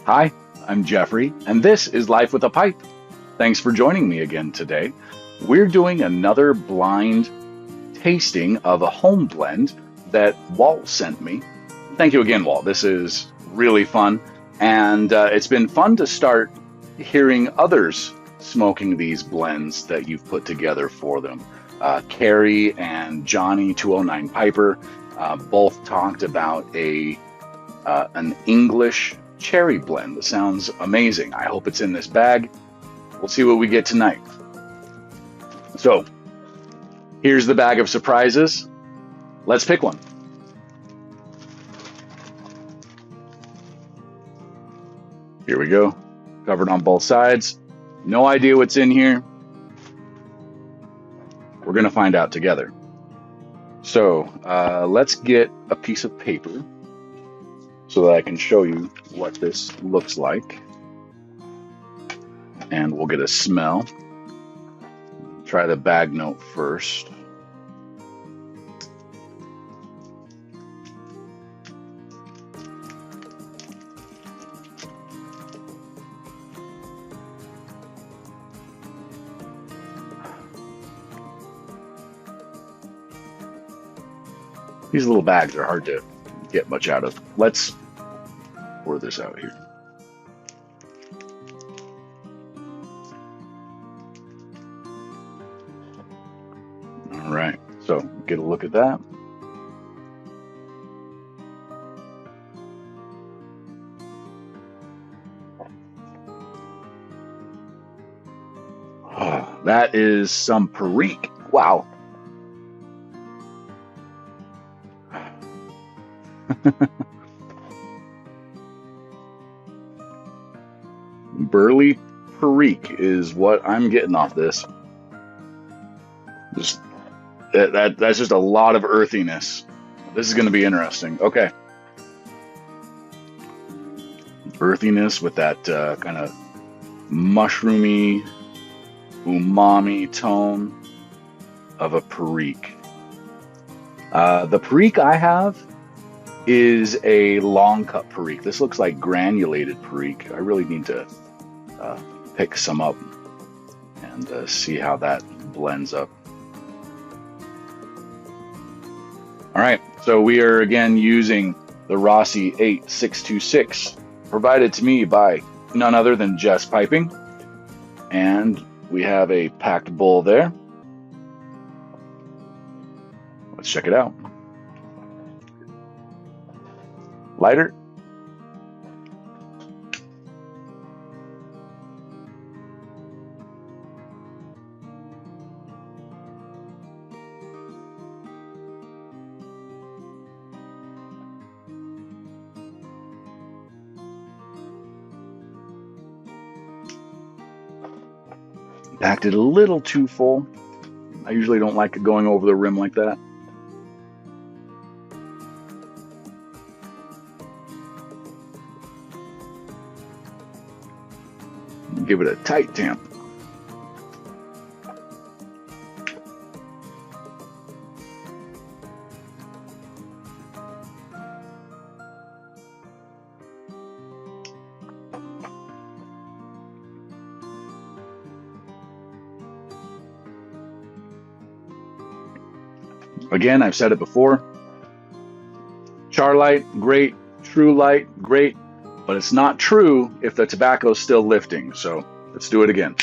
Hi, I'm Jeffrey, and this is Life with a Pipe. Thanks for joining me again today. We're doing another blind tasting of a home blend that Walt sent me. Thank you again, Walt. This is really fun, and it's been fun to start hearing others smoking these blends that you've put together for them. Carrie and Johnny 209 Piper both talked about an English cherry blend. That sounds amazing. I hope it's in this bag. We'll see what we get tonight. So here's the bag of surprises. Let's pick one. Here we go. Covered on both sides. No idea what's in here. We're going to find out together. So let's get a piece of paper so that I can show you what this looks like. And we'll get a smell. Try the bag note first. These little bags are hard to get much out of. Let's pour this out here. All right, so get a look at that. Oh, that is some Perique. Wow. Burley Perique is what I'm getting off this. Just that's just a lot of earthiness. This is going to be interesting. Okay. Earthiness with that kind of mushroomy, umami tone of a Perique. The Perique I have is a long cut Perique. This looks like granulated Perique. I really need to pick some up and see how that blends up. All right, so we are again using the Rossi 8626, provided to me by none other than Jess Piping. And we have a packed bowl there. Let's check it out. Lighter. Packed it a little too full. I usually don't like it going over the rim like that. Give it a tight tamp. Again, I've said it before. Char light, great. True light, great. But it's not true if the tobacco's still lifting. So let's do it again.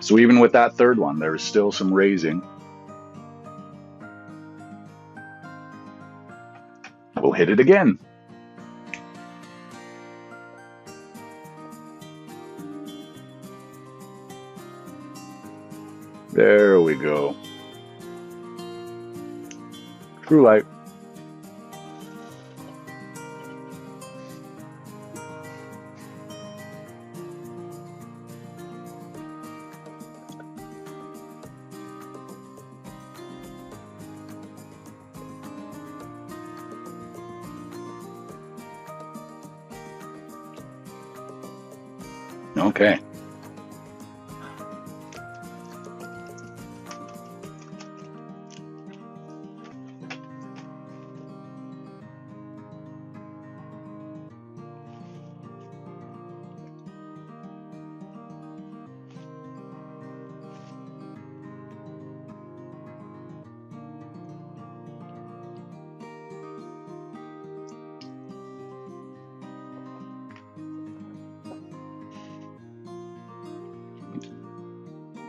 So even with that third one, there is still some raising. We'll hit it again. There we go. True light. Okay.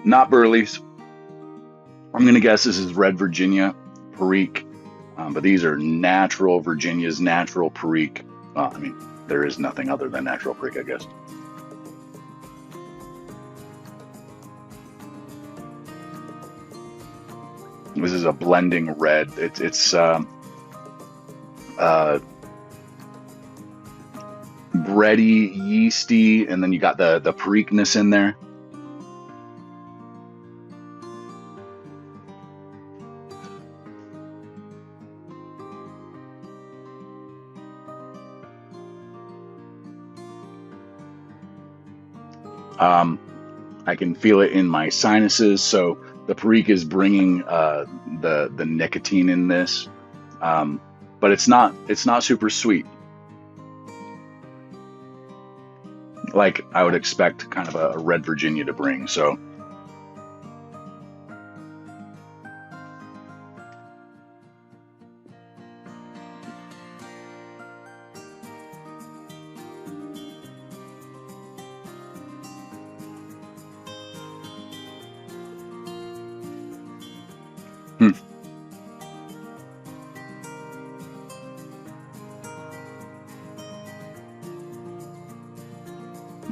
not Burley's. I'm going to guess this is Red Virginia Perique, but these are natural Virginia's natural Perique. Well, I mean, there is nothing other than natural Perique, I guess. This is a blending red. It's bready, yeasty, and then you got the Periqueness in there. I can feel it in my sinuses, so the Perique is bringing the nicotine in this, but it's not super sweet, like I would expect kind of a Red Virginia to bring. So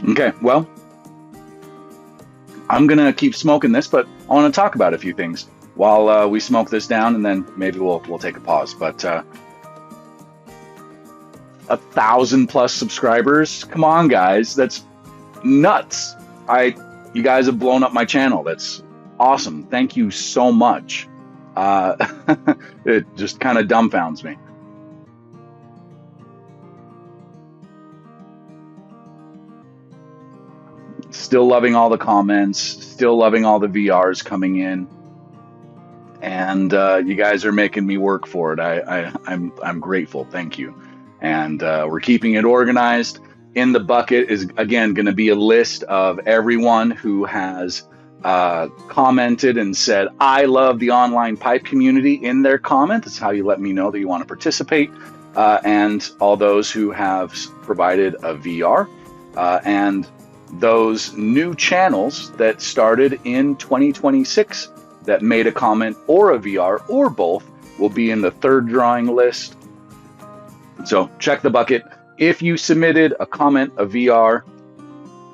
okay, well, I'm gonna keep smoking this, but I want to talk about a few things while we smoke this down, and then maybe we'll take a pause. But 1,000+ subscribers, come on, guys, that's nuts. You guys have blown up my channel. That's awesome. Thank you so much. It just kind of dumbfounds me. Still loving all the comments, still loving all the VRs coming in, and you guys are making me work for it. I'm grateful. Thank you. And we're keeping it organized. In the bucket is again going to be a list of everyone who has commented and said, "I love the online pipe community" in their comment. That's how you let me know that you want to participate. And all those who have provided a VR and those new channels that started in 2026 that made a comment or a VR or both will be in the third drawing list. So check the bucket. If you submitted a comment, a VR,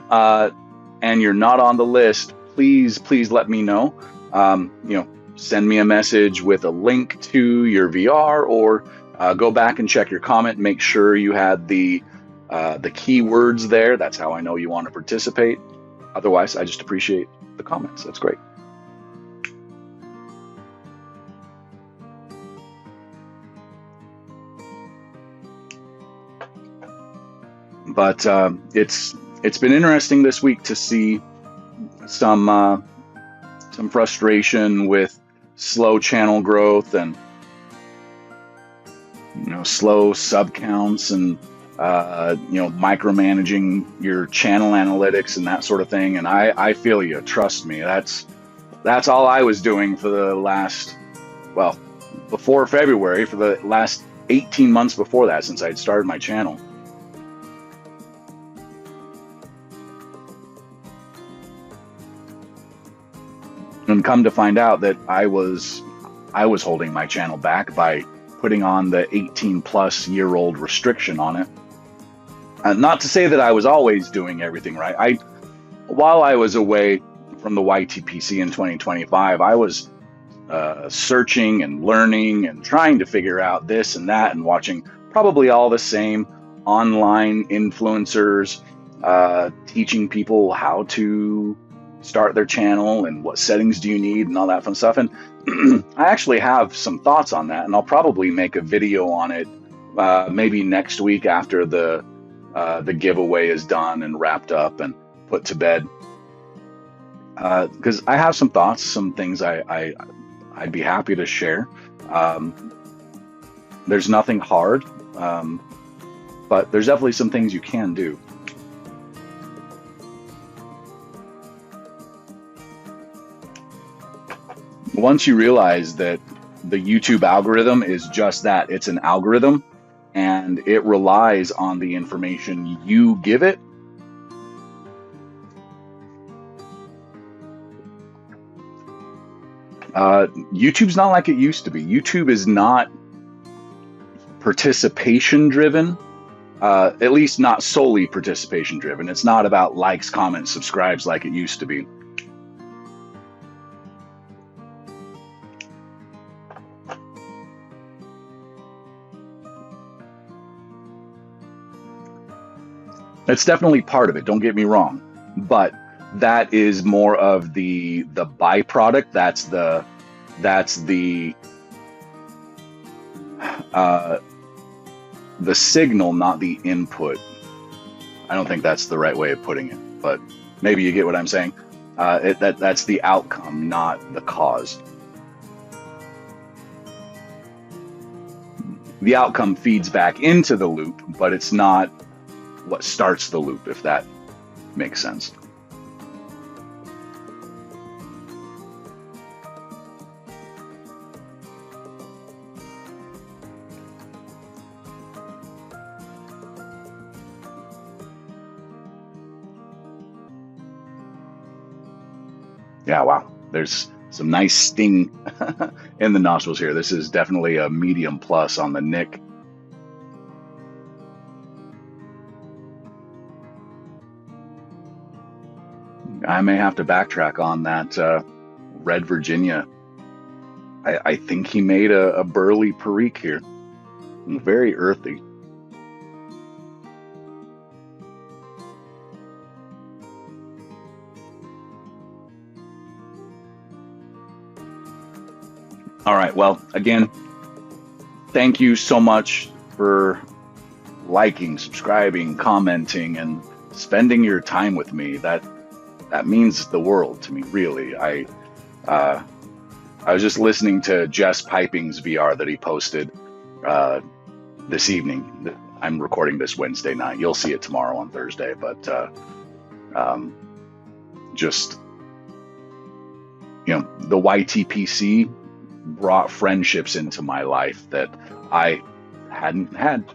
and you're not on the list, please let me know. Send me a message with a link to your VR, or go back and check your comment. Make sure you had the keywords there. That's how I know you want to participate. Otherwise, I just appreciate the comments. That's great. But it's been interesting this week to see some frustration with slow channel growth and slow sub counts and micromanaging your channel analytics and that sort of thing. And I feel you. Trust me. That's all I was doing for the last, well, before February, for the last 18 months before that, since I'd started my channel. And come to find out that I was holding my channel back by putting on the 18+ year old restriction on it. Not to say that I was always doing everything right. While I was away from the YTPC in 2025, I was searching and learning and trying to figure out this and that, and watching probably all the same online influencers teaching people how to start their channel and what settings do you need and all that fun stuff. And I actually have some thoughts on that, and I'll probably make a video on it maybe next week after the giveaway is done and wrapped up and put to bed, because I have some thoughts, some things I'd be happy to share. There's nothing hard, but there's definitely some things you can do. Once you realize that the YouTube algorithm is just that, it's an algorithm, and it relies on the information you give it. YouTube's not like it used to be. YouTube is not participation driven, at least not solely participation driven. It's not about likes, comments, subscribes like it used to be. It's definitely part of it, don't get me wrong, but that is more of the byproduct. That's the signal, not the input. I don't think that's the right way of putting it, but maybe you get what I'm saying. That's the outcome, not the cause. The outcome feeds back into the loop, but it's not what starts the loop, if that makes sense. Yeah, wow. There's some nice sting in the nostrils here. This is definitely a medium plus on the nick. I may have to backtrack on that Red Virginia. I think he made a burly perique here. Very earthy. All right, well, again, thank you so much for liking, subscribing, commenting, and spending your time with me. That means the world to me, really. I was just listening to Jess Piping's VR that he posted this evening. I'm recording this Wednesday night. You'll see it tomorrow on Thursday, but just, you know, the YTPC brought friendships into my life that I hadn't had.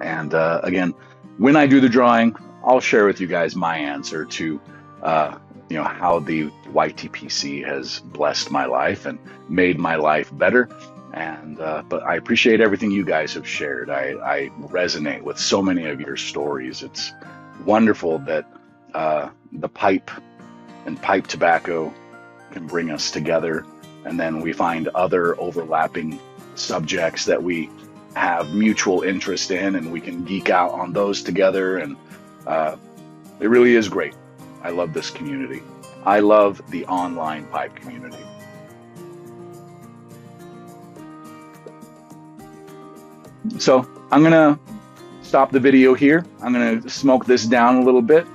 And again, when I do the drawing, I'll share with you guys my answer to, you know, how the YTPC has blessed my life and made my life better. And but I appreciate everything you guys have shared. I resonate with so many of your stories. It's wonderful that the pipe and pipe tobacco can bring us together, and then we find other overlapping subjects that we have mutual interest in, and we can geek out on those together. And it really is great. I love this community. I love the online pipe community. So I'm gonna stop the video here. I'm gonna smoke this down a little bit.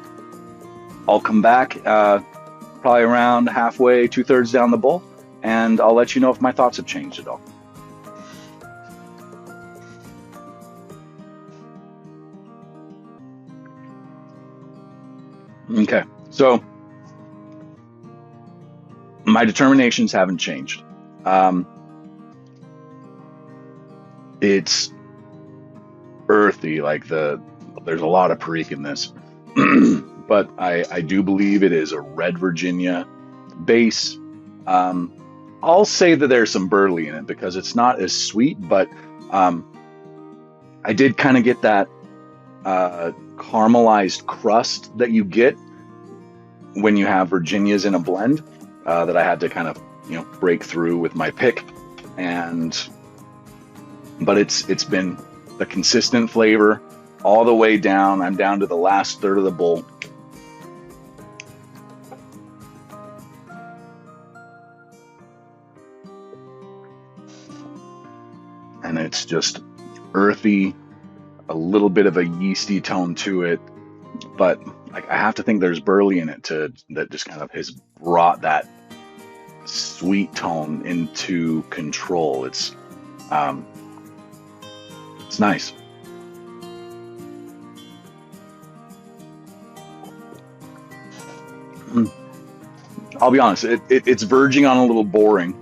I'll come back probably around halfway, 2/3 down the bowl, and I'll let you know if my thoughts have changed at all. Okay, so my determinations haven't changed. It's earthy, like there's a lot of perique in this, but I do believe it is a Red Virginia base. I'll say that there's some burley in it because it's not as sweet, but I did kind of get that caramelized crust that you get when you have Virginias in a blend that I had to kind of, you know, break through with my pick. But it's been the consistent flavor all the way down. I'm down to the last third of the bowl. And it's just earthy, a little bit of a yeasty tone to it, but like I have to think there's burley in it that just kind of has brought that sweet tone into control. It's nice. I'll be honest, it's verging on a little boring.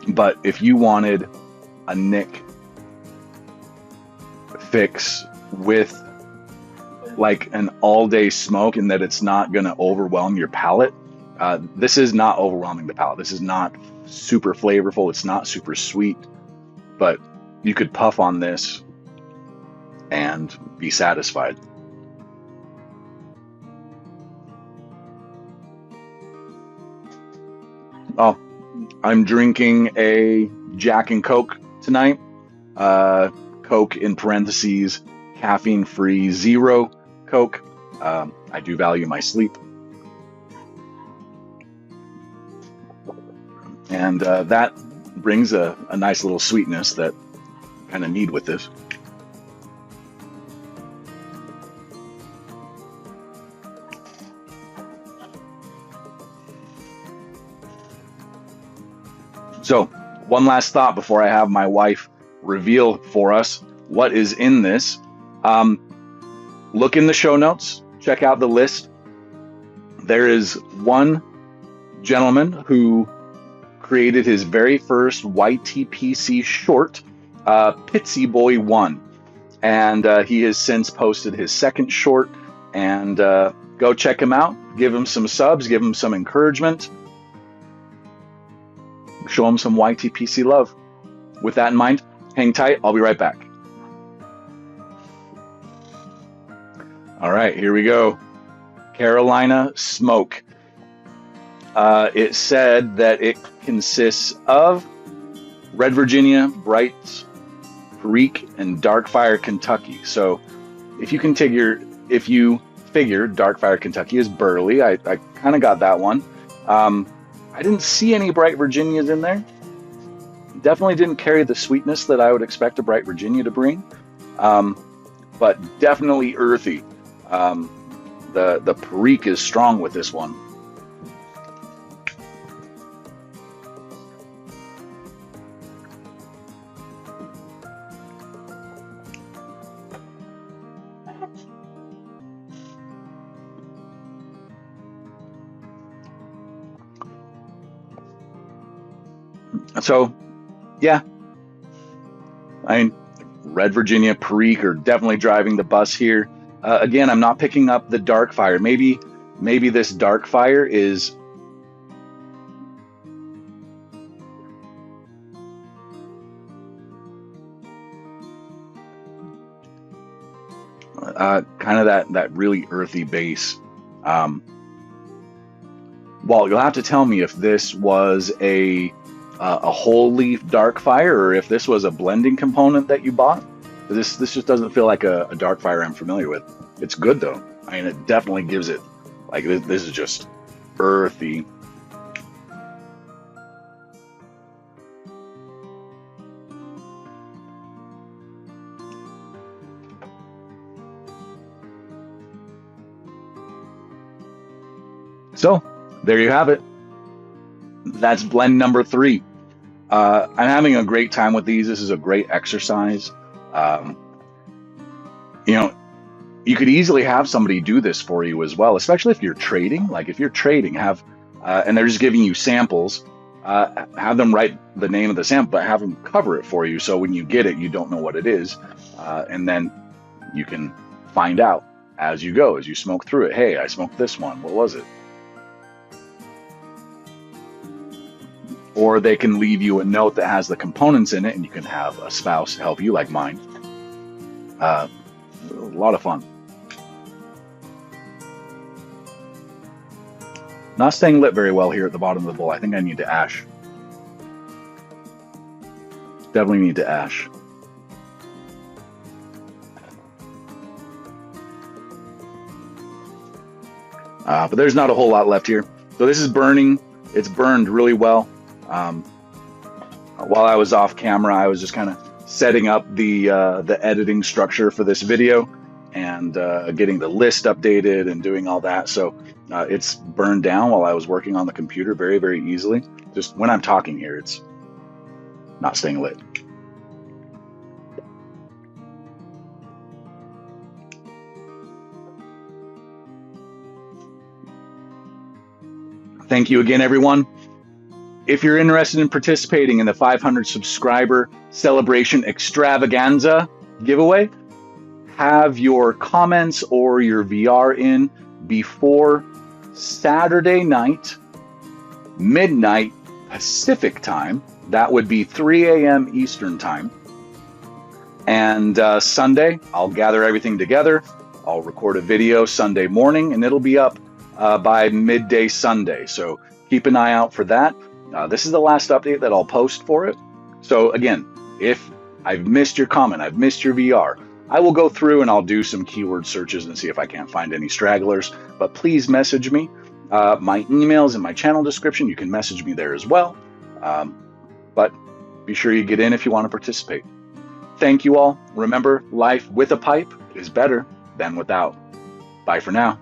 But if you wanted a nick fix with like an all-day smoke, and that it's not going to overwhelm your palate. This is not overwhelming the palate. This is not super flavorful. It's not super sweet, but you could puff on this and be satisfied. Oh, I'm drinking a Jack and Coke tonight. Coke in parentheses, caffeine-free, zero Coke. I do value my sleep. And that brings a nice little sweetness that I kind of need with this. So, one last thought before I have my wife reveal for us what is in this. Look in the show notes, check out the list. There is one gentleman who created his very first YTPC short, Pitsy Boy 1. And he has since posted his second short. And go check him out. Give him some subs, give him some encouragement. Show him some YTPC love. With that in mind, hang tight. I'll be right back. All right, here we go. Carolina Smoke. It said that it consists of Red Virginia, Bright, Perique, and Darkfire Kentucky. So if you figure Darkfire Kentucky is burley, I kind of got that one. I didn't see any Bright Virginias in there. Definitely didn't carry the sweetness that I would expect a Bright Virginia to bring, but definitely earthy. The Perique is strong with this one. So, yeah, I mean, Red Virginia, Perique are definitely driving the bus here. Again, I'm not picking up the Darkfire. Maybe this Darkfire is kind of that really earthy base. Walt, you'll have to tell me if this was a whole leaf Darkfire or if this was a blending component that you bought. This just doesn't feel like a Darkfire I'm familiar with. It's good though. I mean, it definitely gives it, like, this is just earthy. So there you have it. That's blend number 3. I'm having a great time with these. This is a great exercise. You could easily have somebody do this for you as well, especially if you're trading. Like if you're trading, and they're just giving you samples, have them write the name of the sample, but have them cover it for you. So when you get it, you don't know what it is. And then you can find out as you go, as you smoke through it. Hey, I smoked this one. What was it? Or they can leave you a note that has the components in it, and you can have a spouse help you, like mine. A lot of fun. Not staying lit very well here at the bottom of the bowl. I think I need to ash. Definitely need to ash. But there's not a whole lot left here. So this is burning. It's burned really well. While I was off camera, I was just kind of setting up the editing structure for this video and getting the list updated and doing all that. So it's burned down while I was working on the computer very, very easily. Just when I'm talking here, it's not staying lit. Thank you again, everyone. If you're interested in participating in the 500 subscriber celebration extravaganza giveaway, have your comments or your VR in before Saturday night, midnight Pacific time. That would be 3 a.m. Eastern time. And Sunday, I'll gather everything together. I'll record a video Sunday morning, and it'll be up by midday Sunday. So keep an eye out for that. This is the last update that I'll post for it. So again, if I've missed your comment, I've missed your VR, I will go through and I'll do some keyword searches and see if I can't find any stragglers. But please message me. My email's in my channel description. You can message me there as well. But be sure you get in if you want to participate. Thank you all. Remember, life with a pipe is better than without. Bye for now.